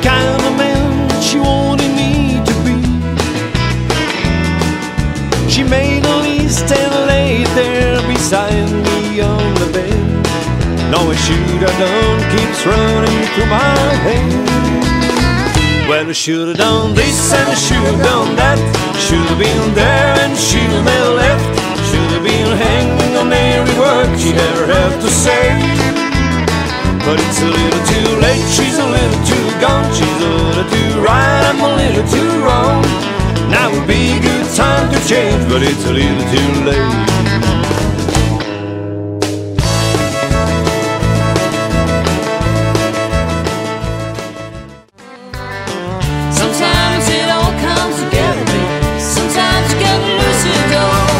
kind of man she wanted me to be. She made a list and laid there beside me on the bed. Now I should have done keeps running through my head. Well, I should have done this and I should have done that. Should have been there and should have never left. Should have been hanging on every word she ever had to say. But it's a little too late, she's a little too gone. She's a little too right, I'm a little too wrong. Now would be a good time to change, but it's a little too late. Sometimes it all comes together, baby. Sometimes you gotta lose it all.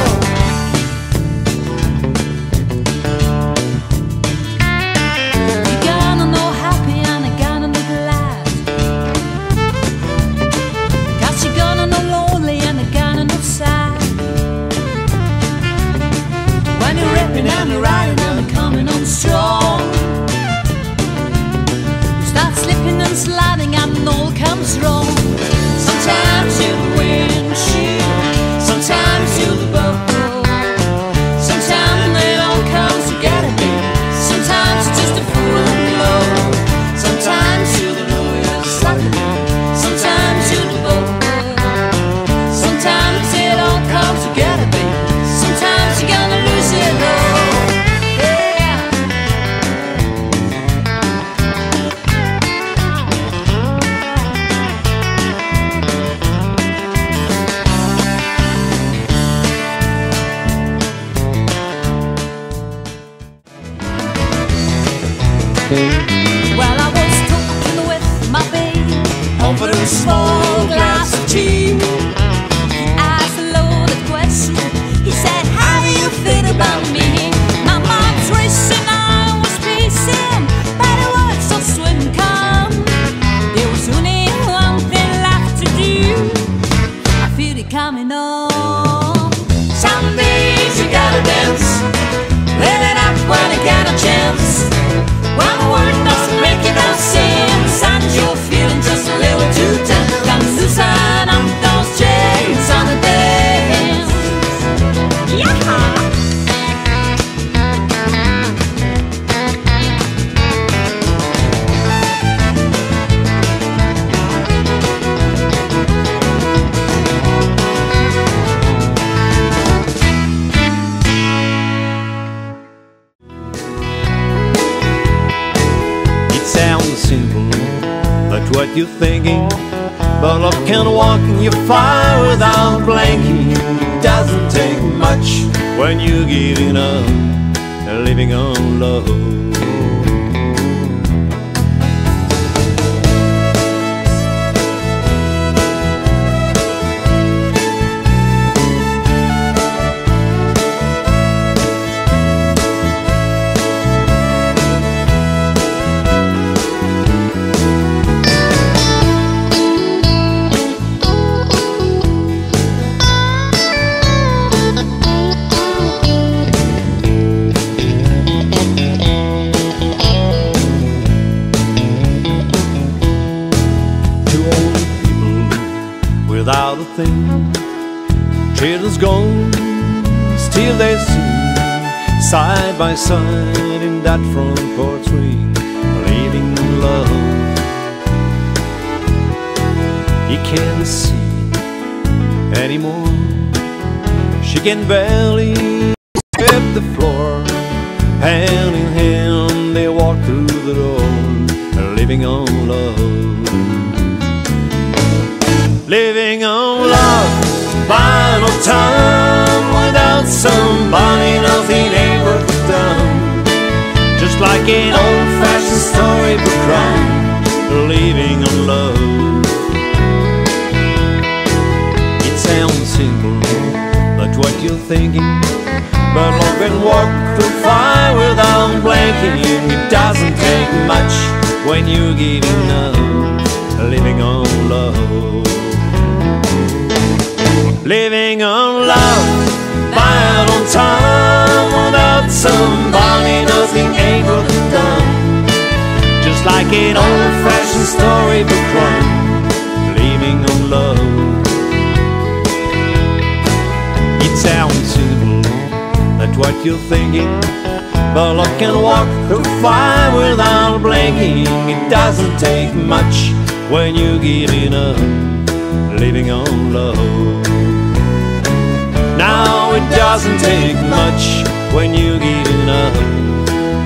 You gotta know happy and you gotta know glad. 'Cause you gotta know lonely and you gotta know sad. When you're rapping and you're riding and you're coming on strong, you start slipping and sliding and all comes wrong. Sometimes you're the windshield, sometimes you're the boat. Sometimes it all comes together, baby. Sometimes you're just a fool in love. Sometimes you're the lawyer sucker. Sometimes you're the boat. Sometimes it all comes together, baby. Sometimes you're gonna lose it all. Yeah. Well, I was talking with my babe over a small glass of tea. He asked a loaded question. He said, how do you feel about me? My mind's racing, I was pacing by the words of swim come. There was only one thing left to do. I feel it coming on. Some days you gotta dance, let it up when you get a chance. One word doesn't make it no sense, and you're feeling just a little too tense. Come loosen up those chains on the dance. Yeah. Sounds simple, but what you're thinking, but love can walk in your fire without blinking. It doesn't take much when you're giving up and living on love. Without a thing, children's gone, still they sing side by side in that front porch swing, living in love. You can't see anymore, she can barely sweep the floor. Hand in hand they walk through the door, living on love. Living on love, by no time. Without somebody, nothing ever done. Just like an old-fashioned storybook crime. Living on love. It sounds simple, but what you're thinking, but love can walk through fire without blinking. It doesn't take much when you're giving up. Living on love. Living on love, buying on time. Without somebody, nothing able to done. Just like an old-fashioned a story for crime, blaming on love. It sounds simple, that's what you're thinking, but I can walk through fire without blinking. It doesn't take much when you're giving up, living on love. Now it doesn't take much when you're giving up,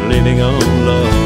living on love.